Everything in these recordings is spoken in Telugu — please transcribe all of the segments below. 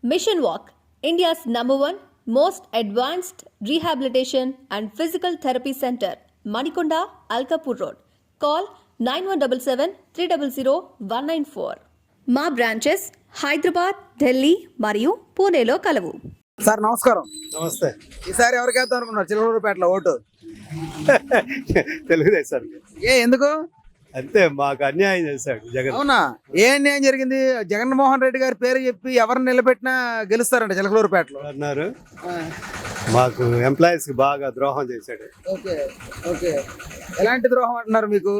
Mission Walk, India's #1 most advanced rehabilitation and physical therapy center, Manikonda, Alkapur Road. Call 9177 మా బ్రాంచెస్ హైదరాబాద్, ఢిల్లీ మరియు పూణేలో కలవు. సార్ నమస్కారం. నమస్తే. ఈసారి ఎవరికి వేద్దాం అనుకున్నారు చిలకలూరుపేటలో ఓటు? తెలుగుదేశం. ఎందుకు? అంతే, మాకు అన్యాయం చేశాడు జగన్. అవునా? ఏ అన్యాయం జరిగింది? జగన్మోహన్ రెడ్డి గారి పేరు చెప్పి ఎవరిని నిలబెట్టినా గెలుస్తారంట చిలకలూరుపేటలో అన్నారు. మాకు ఎంప్లాయీస్ కి బాగా ద్రోహం చేశాడు. Okay okay. ఎలాంటి ద్రోహం అంటున్నారు? మీకు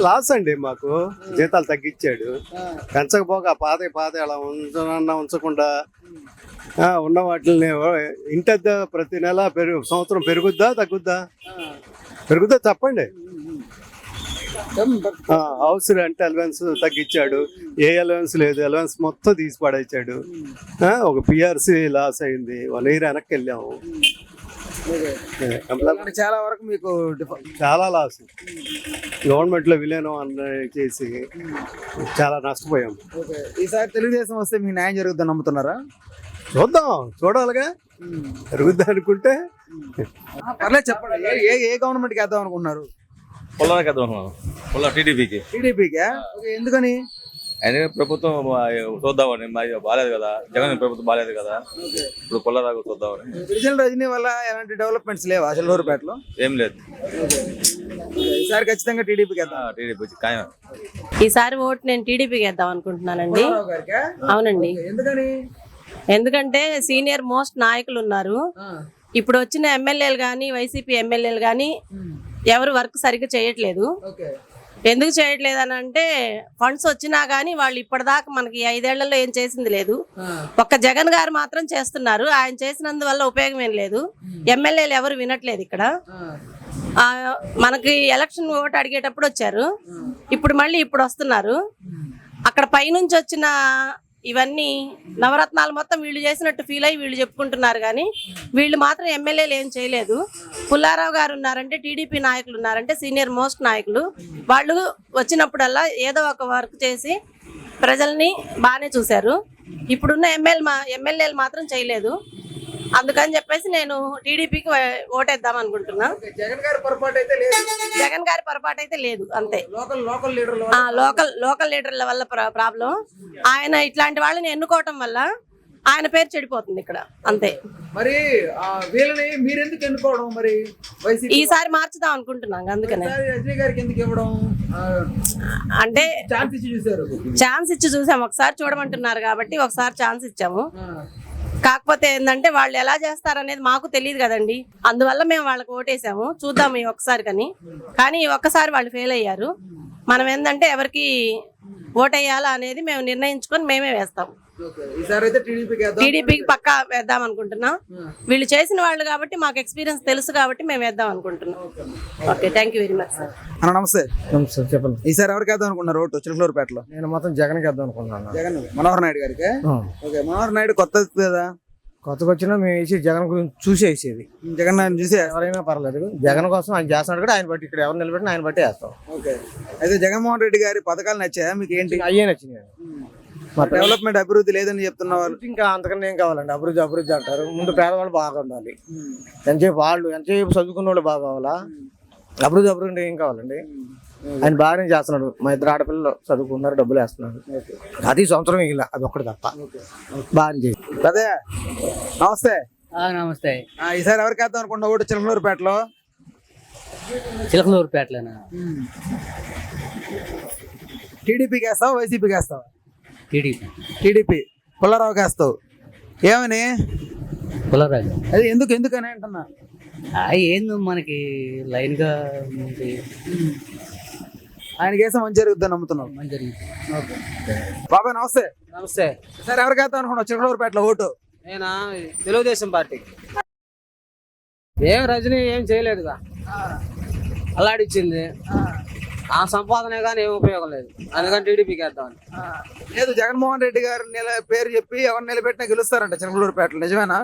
లాస్ అండి. మాకు జీతాలు తగ్గించాడు. పెంచకపోగా పాత అలా ఉంచకుండా ఉన్న వాటిని ఇంటద్దా ప్రతి నెల సంవత్సరం పెరుగుద్దా తగ్గుద్దా? పెరుగుద్దా చెప్పండి. హౌస్ రెంట్ అలవెన్స్ తగ్గించాడు. ఏ అలవెన్స్ లేదు, అలవెన్స్ మొత్తం తీసి పడేసాడు. ఒక పిఆర్సీ లాస్ అయింది. 1 year వెనక్కి వెళ్ళాము. చాలా వరకు మీకు చాలా లాస్. గవర్నమెంట్ లో విలీనం చేసి చాలా నష్టపోయాం. ఈసారి తెలుగుదేశం వస్తే మీకు న్యాయం జరుగుతుందని నమ్ముతున్నారా? చూడాలిగా. జరుగుద్దా అనుకుంటే పర్లేదు చెప్పండి. ఏ గవర్నమెంట్ కి వేద్దాం అనుకుంటున్నారు? టీడీపీకి. ఎందుకని? ఆయన ప్రభుత్వం చూద్దామని. బాగాలేదు కదా, జగన్ ప్రభుత్వం బాగాలేదు కదా, ఇప్పుడు పొల్లరాకు చూద్దామని. గిరిజన రజనీ వల్ల ఎలాంటి డెవలప్మెంట్స్ లేవా చిలకలూరుపేటలో? ఏం లేదు. ఈసారి ఖచ్చితంగా టీడీపీకి వేద్దాం. టీడీపీ ఖాయం. ఈసారి ఓటు నేను టీడీపీకి వేద్దాం అనుకుంటున్నానండి. అవునండి. ఎందుకని? ఎందుకంటే సీనియర్ మోస్ట్ నాయకులు ఉన్నారు. ఇప్పుడు వచ్చిన ఎమ్మెల్యేలు కానీ, వైసీపీ ఎమ్మెల్యేలు కానీ ఎవరు వర్క్ సరిగ్గా చేయట్లేదు. ఎందుకు చేయట్లేదు అని అంటే, ఫండ్స్ వచ్చినా గానీ వాళ్ళు ఇప్పటిదాకా మనకి 5 ఏళ్లలో ఏం చేసింది లేదు. ఒక్క జగన్ గారు మాత్రం చేస్తున్నారు. ఆయన చేసినందువల్ల ఉపయోగం ఏం లేదు. ఎమ్మెల్యేలు ఎవరు వినట్లేదు ఇక్కడ. మనకి ఎలక్షన్ ఓటు అడిగేటప్పుడు వచ్చారు, ఇప్పుడు మళ్ళీ ఇప్పుడు వస్తున్నారు. అక్కడ పైనుంచి వచ్చిన ఇవన్నీ నవరత్నాలు మొత్తం వీళ్ళు చేసినట్టు ఫీల్ అయ్యి వీళ్ళు చెప్పుకుంటున్నారు, కానీ వీళ్ళు మాత్రం ఎమ్మెల్యేలు ఏం చేయలేదు. పుల్లారావు గారు ఉన్నారంటే, టీడీపీ నాయకులు ఉన్నారంటే, సీనియర్ మోస్ట్ నాయకులు. వాళ్ళు వచ్చినప్పుడల్లా ఏదో ఒక వర్క్ చేసి ప్రజల్ని బాగానే చూశారు. ఇప్పుడున్న ఎమ్మెల్యేలు మాత్రం చేయలేదు. అందుకని చెప్పేసి నేను టీడీపీకి ఓటేద్దాం అనుకుంటున్నా. జగన్ గారి పొరపాటు అయితే లేదు. జగన్ గారి పొరపాటు అయితే లేదు. అంతే. లోకల్ లీడర్ల వల్ల ప్రాబ్లం. ఆయన ఇట్లాంటి వాళ్ళని ఎన్నుకోవటం వల్ల ఆయన పేరు చెడిపోతుంది ఇక్కడ. అంతే. మరి వీళ్ళని మీరెందుకు ఎన్నుకోవడం? మరి ఈసారి మార్చుదాం అనుకుంటున్నాం. అందుకనే రజనీ గారికి ఎందుకు ఇవ్వడం? అంటే ఛాన్స్ ఇచ్చి చూసాం. ఒకసారి చూడమంటున్నారు కాబట్టి ఒకసారి ఛాన్స్ ఇచ్చాము. కాకపోతే ఏంటంటే వాళ్ళు ఎలా చేస్తారనేది మాకు తెలియదు కదండి. అందువల్ల మేము వాళ్ళకి ఓటేసాము. చూద్దాం ఈ ఒక్కసారి కానీ ఈ ఒక్కసారి వాళ్ళు ఫెయిల్ అయ్యారు. మనం ఏంటంటే ఎవరికి ఓటేయాలా అనేది మేము నిర్ణయించుకొని మేమే వేస్తాం. టీడీపీకి పక్కా వేద్దాం అనుకుంటున్నాం. వీళ్ళు చేసిన వాళ్ళు కాబట్టి మాకు ఎక్స్పీరియన్స్ తెలుసు కాబట్టి మేము వేద్దాం అనుకుంటున్నాం. Okay, thank you very much sir. నమస్తే. నమస్తే, చెప్పండి. ఈసారి ఎవరికి వేద్దాం అనుకున్నారు ఓటు చిలకలూరుపేటలో? నేను మొత్తం జగన్కి వేద్దాం అనుకుంటున్నాను. జగన్, మనోహర్ నాయుడు గారికి. ఓకే, మనోహర్ నాయుడు కొత్త కదా, కొత్తగా వచ్చినా మేము వేసి జగన్ గురించి చూసి వేసేది. జగన్ నాయుడు చూసి ఎవరైనా పర్లేదు. జగన్ కోసం ఆయన చేస్తున్నాడు కూడా, ఆయన బట్టి ఇక్కడ ఎవరు నిలబెట్టినా ఆయన బట్టి వేస్తాం. ఓకే. అయితే జగన్మోహన్ రెడ్డి గారి పథకాలు నచ్చాయా మీకు? ఏంటి అయ్యే నచ్చినాయి? డెవలప్మెంట్ అభివృద్ధి లేదని చెప్తున్నారు. ఇంకా అంతకన్నా ఏం కావాలండి? అభివృద్ధి అంటారు. ముందు పేదవాళ్ళు బాగా ఉండాలి. ఎంతసేపు చదువుకున్న వాళ్ళు బాగా కావాలా? అభివృద్ధి ఏం కావాలండి? ఆయన బాగానే చేస్తున్నాడు. మా 2 ఆడపిల్లలు చదువుకున్నారు, డబ్బులు వేస్తున్నారు. అది సంవత్సరం ఇలా అది ఒక్కటి తప్ప బాగా చేసి. అదే. నమస్తే. నమస్తే. ఈసారి ఎవరికి వేద్దాం అనుకుంటున్నా ఓటు చిలకలూరుపేటలో? చిలకలూరుపేటలోనా? టీడీపీకి వేస్తావా, వైసీపీకి వేస్తావా? టీడీపీ. పుల్లారావుకి వేస్తావు. ఏమని? పుల్లారావు. అది ఎందుకని అంటున్నా? ఏందో మనకి లైన్ గా ఆయన కేసం మంచి జరుగుతుందని నమ్ముతున్నావు? మంచి జరిగింది. బాబాయ్ నమస్తే. నమస్తే. సార్ ఎవరికి వేద్దాం అనుకున్నావు చిలకలూరుపేటలో ఓటు? నేను తెలుగుదేశం పార్టీకి. ఏం రజనీ ఏం చేయలేదుగా, అల్లాడిచ్చింది. ఆ సంపాదనే కానీ ఏం ఉపయోగం లేదు. అందుకని టీడీపీకి వేద్దామని. లేదు, జగన్మోహన్ రెడ్డి గారు పేరు చెప్పి ఎవరు నిలబెట్టినా గెలుస్తారంట చిలకలూరుపేటలో, నిజమేనా?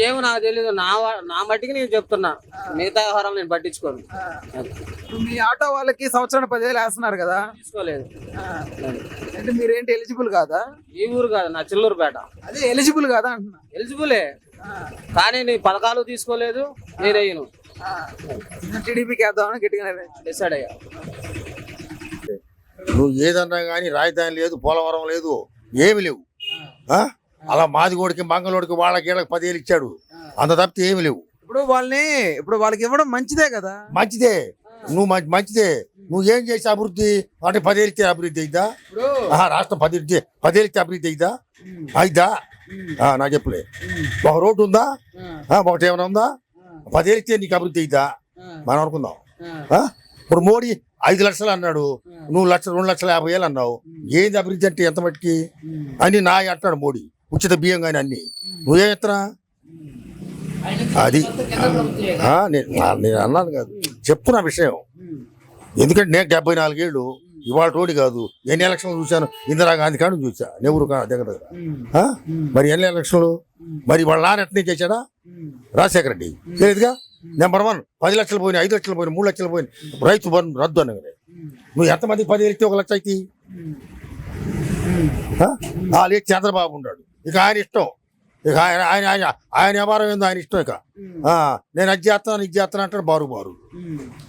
ఏమో నాకు తెలీదు, నా మట్టికి నేను చెప్తున్నా, మిగతా వ్యవహారం నేను పట్టించుకోను. ఇప్పుడు మీ ఆటో వాళ్ళకి సంవత్సరానికి 10,000 వేస్తున్నారు కదా, తీసుకోలేదు. అంటే మీరేంటి ఎలిజిబుల్ కాదా? ఈ ఊరు కాదు, నా చిల్లూరుపేట. అదే ఎలిజిబుల్ కాదా అంటున్నా. ఎలిజిబులే, కానీ నీ పథకాలు తీసుకోలేదు, నేనేయను. టీడీపీకి వేద్దామని గట్టిగా డిసైడ్ అయ్యా. నువ్వు ఏదన్నా కానీ రాజధాని లేదు, పోలవరం లేదు, ఏమి లేవు. అలా మాదిగోడికి మంగళోడికి వాళ్ళకి వీళ్ళకి 10,000 ఇచ్చాడు, అంత తప్పితే ఏమి లేవు. ఇప్పుడు వాళ్ళకి ఇవ్వడం మంచిదే కదా. మంచిదే, నువ్వు మంచిదే. నువ్వు ఏం చేసి అభివృద్ధి అంటే 10,000 ఇస్తే అభివృద్ధి అయిద్దా? రాష్ట్రం 10,000 ఇస్తే అభివృద్ధి అయిద్దా? అయిద్దా? నాకు చెప్పులే. ఒక రోడ్డు ఉందా? ఒకటి ఏమైనా ఉందా? 10,000 ఇస్తే నీకు అభివృద్ధి అయిద్దా? మనం అనుకుందాం. ఇప్పుడు మోడీ 5 లక్షలు అన్నాడు, నువ్వు 2,50,000 అన్నావు. ఏంది అభివృద్ధి అంటే ఎంత మట్టికి అని నా అంటాడు మోడీ. ఉచిత బియ్యం కానీ అన్ని నువ్వేం ఎత్తనా? అది నేను అన్నాను కాదు, చెప్తున్నా విషయం. ఎందుకంటే నేను 74 ఏళ్ళు, ఇవాళ రోడ్డు కాదు. ఎన్ని ఎలక్షన్లు చూశాను? ఇందిరాగాంధీ కానీ చూసా, నెహ్రూ దగ్గర. మరి ఎన్ని ఎలక్షన్లు? మరి వాళ్ళ నాన్న ఎట్నే చేశాడా? రాజశేఖర రెడ్డి లేదుగా. నెంబర్ 1 10 లక్షలు పోయినాయి, 5 లక్షలు పోయినాయి, 3 లక్షలు పోయినాయి. రైతు బంధు రద్దు అన్నది. నువ్వు ఎంతమందికి 10,000 ఇస్తే 1 లక్ష అయితే? లేదు చంద్రబాబు ఉన్నాడు, ఇక ఆయన ఇష్టం. ఇక ఆయన వ్యవహారం ఏందో ఆయన ఇష్టం. ఇక నేను అది చేస్తాను ఇది చేస్తాను అంటాడు బారు.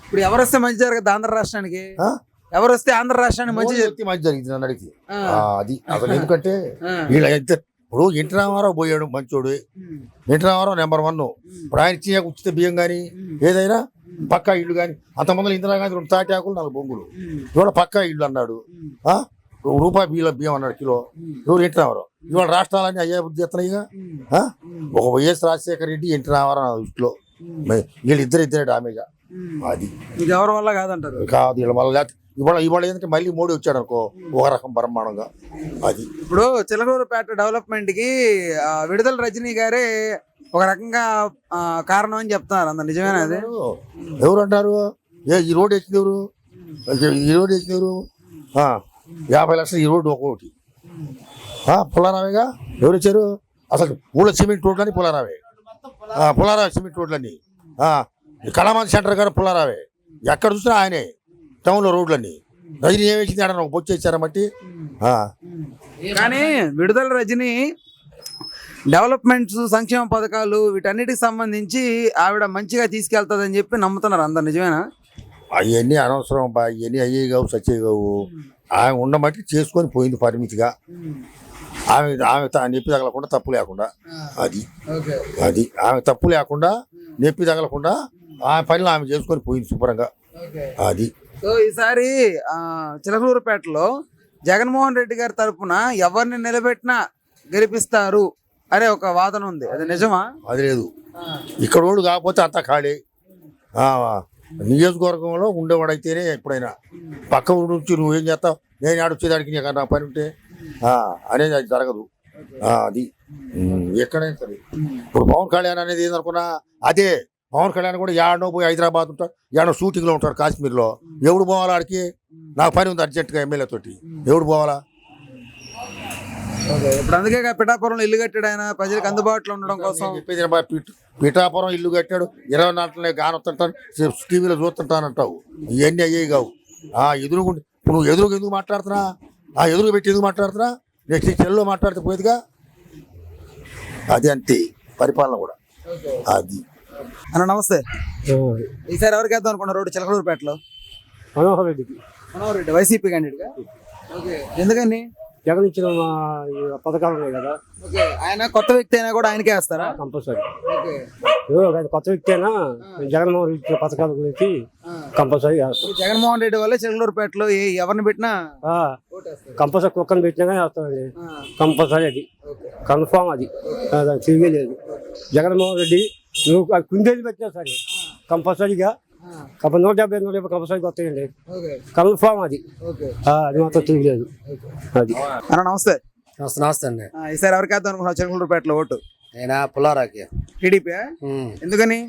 ఇప్పుడు ఎవరు వస్తే మంచి జరగదు ఆంధ్ర రాష్ట్రానికి? ఎవరు వస్తే ఆంధ్ర రాష్ట్రానికి మంచి జరిగింది నన్ను అడిగితే. అది అసలు ఎందుకంటే వీళ్ళ ఇప్పుడు ఎన్టీ రామారావు పోయాడు మంచోడు. NT Rama Rao number 1. ఇప్పుడు ఆయన ఇచ్చిన ఉచిత బియ్యం కానీ ఏదైనా పక్కా ఇల్లు కానీ, అంతమంది ఇందిరాగాంధీ 2 తాటాకులు 4 బొంగులు, ఇవాళ పక్కా ఇల్లు అన్నాడు. రూపాయి బియ్యం అన్నాడు కిలో. ఎవరు? ఎన్టీ రామారావు. ఇవాళ రాష్ట్రాలన్నీ అయ్యే బుద్ధి చేస్తున్నాయిగా. ఒక వైఎస్ రాజశేఖర రెడ్డి, ఎన్టీ రామారావు దృష్టిలో వీళ్ళిద్దరే డామేజ్. అది ఎవరి వల్ల కాదంటారు? కాదు, వీళ్ళ వల్ల. ఇవాళ ఏంటంటే మళ్ళీ మోడీ వచ్చాడు అనుకో, ఒక రకం బ్రహ్మాండంగా. అది ఇప్పుడు చిలకలూరుపేట డెవలప్మెంట్ కి విడుదల రజనీ గారే ఒక రకంగా కారణం అని చెప్తున్నారు. అంత నిజమేనా? అది ఎవరు అంటారు? ఈ రోడ్డు వేసింది ఎవరు? 50 లక్షలు ఈ రోడ్డు ఒక్కొక్కటి. పుల్లారావేగా. ఎవరు వచ్చారు? అసలు ఊళ్ళో సిమెంట్ రోడ్లని పుల్లారావే. పుల్లారావే సిమెంట్ రోడ్లన్నీ. కళామంది సెంటర్ గారు పుల్లారావే. ఎక్కడ చూసినా ఆయనే. టౌన్లో రోడ్లన్నీ రజనీ ఏం వేసింది? ఆడ ఒక బొచ్చు వేసారా మట్టి. కానీ విడుదల రజనీ డెవలప్మెంట్స్, సంక్షేమ పథకాలు వీటన్నిటికి సంబంధించి ఆవిడ మంచిగా తీసుకెళ్తుందని చెప్పి నమ్ముతున్నారు అందరు. నిజమేనా? అవన్నీ అనవసరం, అవన్నీ అయ్యే కావు, సచ్చే కావు. ఆమె ఉండమట్టి చేసుకొని పోయింది పరిమితిగా. ఆమె నొప్పి తగలకుండా, తప్పు లేకుండా. అది ఆమె తప్పు లేకుండా, నొప్పి తగలకుండా ఆమె పనిలో ఆమె చేసుకొని పోయింది శుభ్రంగా. అది. సో ఈసారి చిలకలూరుపేటలో జగన్మోహన్ రెడ్డి గారి తరఫున ఎవరిని నిలబెట్టినా గెలిపిస్తారు అనే ఒక వాదన ఉంది. అది నిజమా? అది లేదు. ఇక్కడ వాడు కాకపోతే అంతా ఖాళీ. నియోజకవర్గంలో ఉండేవాడైతేనే ఎప్పుడైనా. పక్క ఊరు నుంచి నువ్వేం చేస్తావు, నేను ఆడొచ్చేదానికి నీకు నా పని ఉంటే అనేది అది జరగదు. అది ఎక్కడైనా సరే. ఇప్పుడు పవన్ కళ్యాణ్ అనేది ఏందనుకున్నా అదే. పవన్ కళ్యాణ్ కూడా ఏడనో పోయి హైదరాబాద్ ఉంటాడు, ఏడనో షూటింగ్లో ఉంటాడు కాశ్మీర్లో. ఎవడు పోవాలా ఆడికి? నాకు పని ఉంది అర్జెంటుగా ఎమ్మెల్యే తోటి. ఎవడు పోవాలా? ఇప్పుడు అందుకే పిఠాపురంలో ఇల్లు కట్టాడు ఆయన, ప్రజలకు అందుబాటులో ఉండడం కోసం. చెప్పేది పిఠాపురం ఇల్లు కట్టాడు, 20 నాట్లనే గానొస్తుంటాను, టీవీలో చూస్తుంటానంటావు. ఇవన్నీ అయ్యేవి కావు. ఎదురుగుండి ఇప్పుడు నువ్వు ఎదురుగా ఎందుకు మాట్లాడుతున్నా? ఎదురుగా పెట్టి ఎందుకు మాట్లాడుతున్నా? నెక్స్ట్ చెల్లో మాట్లాడితే పోయేదిగా. అది అంతే పరిపాలన కూడా. అది అన్న నమస్తే. ఈసారి ఎవరికి వేద్దాం అనుకున్నారు రోడ్డు చిలకలూరుపేటలో? మనోహర్ రెడ్డికి. మనోహర్ రెడ్డి వైసీపీ క్యాండిడేట్ గా. ఎందుకని? జగన్ ఇచ్చిన పథకాలు ఉన్నాయి కదా. ఆయన కొత్త వ్యక్తి అయినా కూడా ఆయనకే వేస్తారా? కంపల్సరీ. కొత్త వ్యక్తి అయినా జగన్మోహన్ రెడ్డి ఇచ్చిన పథకాల గురించి కంపల్సరీ వేస్తారు. జగన్మోహన్ రెడ్డి వల్ల చిలకలూరుపేటలో ఎవరిని పెట్టినా కంపల్సరీ కుక్కని పెట్టినా వేస్తామండి. కంపల్సరీ అది కన్ఫామ్. అది తిరిగే లేదు. జగన్మోహన్ రెడ్డి నువ్వు కుందేలు పెట్టినా సరే కంపల్సరీగా 170 కంపల్సరీ వస్తాయండి. కన్ఫామ్ అది. అది మాత్రం తిరగలేదు. అది. అన్న నమస్తే. నమస్తే అండి. ఈసారి ఎవరికి వేద్దాం అనుకున్నావు చిలకలూరుపేటలో ఓటు? నేను పుల్లారాకి. టీడీపీ. ఎందుకని?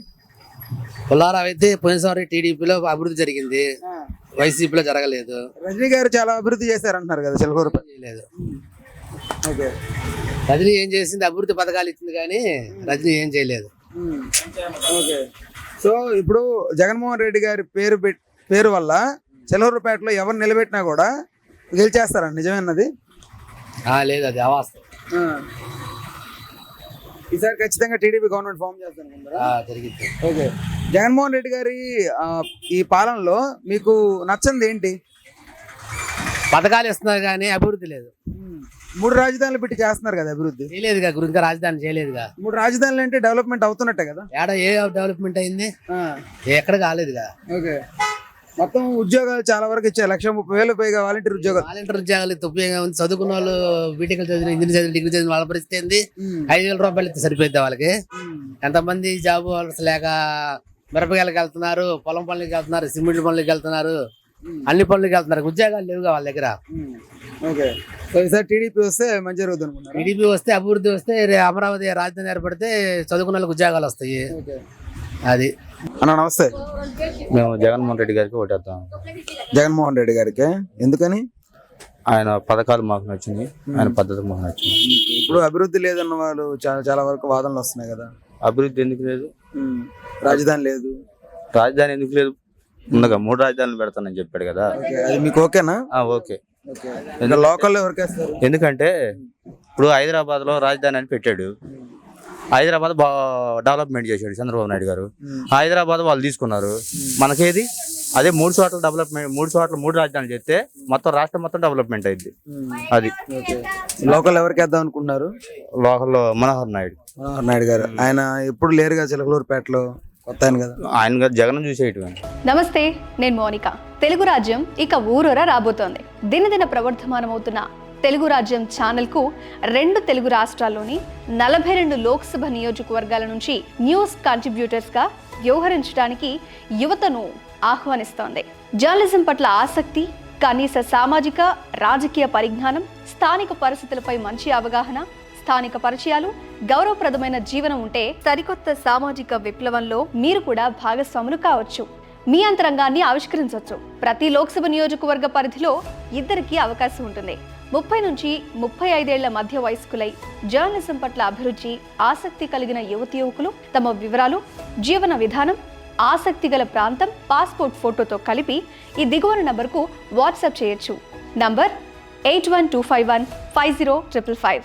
పుల్లారా అయితే పోయినసారి టీడీపీలో అభివృద్ధి జరిగింది, వైసీపీలో జరగలేదు. రజనీ గారు చాలా అభివృద్ధి చేశారంటున్నారు కదా చిలకలూరుపేట. లేదు. రజనీ ఏం చేసింది? అభివృద్ధి పథకాలు ఇచ్చింది కానీ రజనీ ఏం చేయలేదు. ఓకే. సో ఇప్పుడు జగన్మోహన్ రెడ్డి గారి పేరు వల్ల చిలకలూరుపేటలో ఎవరు నిలబెట్టినా కూడా గెలిచేస్తారండి, నిజమేనది? లేదు, అది అవాస్తవం. ఈసారి ఖచ్చితంగా టీడీపీ గవర్నమెంట్ ఫామ్ చేస్తాను. జరిగింది. ఓకే. జగన్మోహన్ రెడ్డి గారి ఈ పాలనలో మీకు నచ్చంది ఏంటి? పథకాలు ఇస్తున్నారు కానీ అభివృద్ధి లేదు. 3 రాజధానులు పెట్టి చేస్తున్నారు కదా అభివృద్ధి. చేయలేదుగా, ఇంకా రాజధాని చేయలేదుగా. 3 రాజధానులు అంటే డెవలప్మెంట్ అవుతున్నట్టే కదా. ఏ డెవలప్మెంట్ అయింది? ఎక్కడ కాలేదుగా. ఓకే. మొత్తం ఉద్యోగాలు చాలా వరకు ఇచ్చారు, 1,30,000 పైగా వాలంటీర్ ఉద్యోగాలు. ఉద్యోగాలు ఉపయోగంగా ఉంది. చదువుకున్న వాళ్ళు, బీటెక్ చదివిన, ఇంజనీర్ చదివిన, డిగ్రీ చదివిన వాళ్ళ పరిస్థితి ఏంది? 5,000 రూపాయలు ఇస్తే సరిపోద్ది వాళ్ళకి. ఎంతమంది జాబ్ లేక మిరపకాయలకు వెళ్తున్నారు, పొలం పనులకి వెళ్తున్నారు, సిమెంట్ పనులకి వెళ్తున్నారు, అన్ని పనులకి వెళ్తున్నారు. ఉద్యోగాలు లేవుగా వాళ్ళ దగ్గర. ఓకే. సో ఈసారి టీడీపీ వస్తే మంచి జరుగుతుంది అనుకుంటున్నారు. టీడీపీ వస్తే, అభివృద్ధి వస్తే, అమరావతి రాజధాని ఏర్పడితే చదువుకున్న వాళ్ళకి ఉద్యోగాలు వస్తాయి. అది. అన్న నమస్తే. మేము జగన్మోహన్ రెడ్డి గారికి ఓటేద్దాం. జగన్మోహన్ రెడ్డి గారికి ఎందుకని? ఆయన పథకాలు మాకు నచ్చింది, ఆయన పద్ధతి మాకు నచ్చింది. ఇప్పుడు అభివృద్ధి లేదన్న వాళ్ళు చాలా వరకు వాదనలు వస్తున్నాయి కదా. అభివృద్ధి ఎందుకు లేదు? రాజధాని లేదు. రాజధాని ఎందుకు లేదు? ముందుగా 3 రాజధానులు పెడతానని చెప్పాడు కదా. అది మీకు ఓకేనా? ఓకే. లోకల్లో ఎవరికేస్తారు? ఎందుకంటే ఇప్పుడు హైదరాబాద్ లో రాజధాని అని పెట్టాడు. హైదరాబాద్ డెవలప్మెంట్ చేశాడు చంద్రబాబు నాయుడు గారు. హైదరాబాద్ వాళ్ళు తీసుకున్నారు. మనకేది అదే 3 చోట్ల డెవలప్మెంట్, 3 చోట్ల 3 రాజధానులు చేస్తే మొత్తం రాష్ట్రం మొత్తం డెవలప్మెంట్ అయింది. అది. లోకల్ ఎవరికి వేద్దాం అనుకుంటున్నారు? లోకల్లో మనోహర్ నాయుడు గారు. ఆయన ఎప్పుడు లేరుగా చిలకలూరుపేటలో, కొత్త ఆయన కదా. ఆయన జగన్ చూసేయటం. నమస్తే, నేను మోనిక. తెలుగు రాజ్యం ఇక ఊరూరా రాబోతోంది. దినదిన ప్రవర్ధమానమవుతున్న తెలుగు రాజ్యం ఛానల్కు 2 తెలుగు రాష్ట్రాల్లోని 42 లోక్సభ నియోజకవర్గాల నుంచి న్యూస్ కంట్రిబ్యూటర్స్గా వ్యవహరించడానికి యువతను ఆహ్వానిస్తోంది. జర్నలిజం పట్ల ఆసక్తి, కనీస సామాజిక రాజకీయ పరిజ్ఞానం, స్థానిక పరిస్థితులపై మంచి అవగాహన, స్థానిక పరిచయాలు, గౌరవప్రదమైన జీవనం ఉంటే సరికొత్త సామాజిక విప్లవంలో మీరు కూడా భాగస్వాములు కావచ్చు. మీ అంతరంగాన్ని ఆవిష్కరించవచ్చు. ప్రతి లోక్సభ నియోజకవర్గ పరిధిలో 2కి అవకాశం ఉంటుంది. 30 నుంచి 35 ఏళ్ల మధ్య వయస్కులై జర్నలిజం పట్ల అభిరుచి, ఆసక్తి కలిగిన యువకులు తమ వివరాలు, జీవన విధానం, ఆసక్తి గల ప్రాంతం, పాస్పోర్ట్ ఫోటోతో కలిపి ఈ దిగువన నంబర్కు వాట్సాప్ చేయొచ్చు. నంబర్ 8125150555.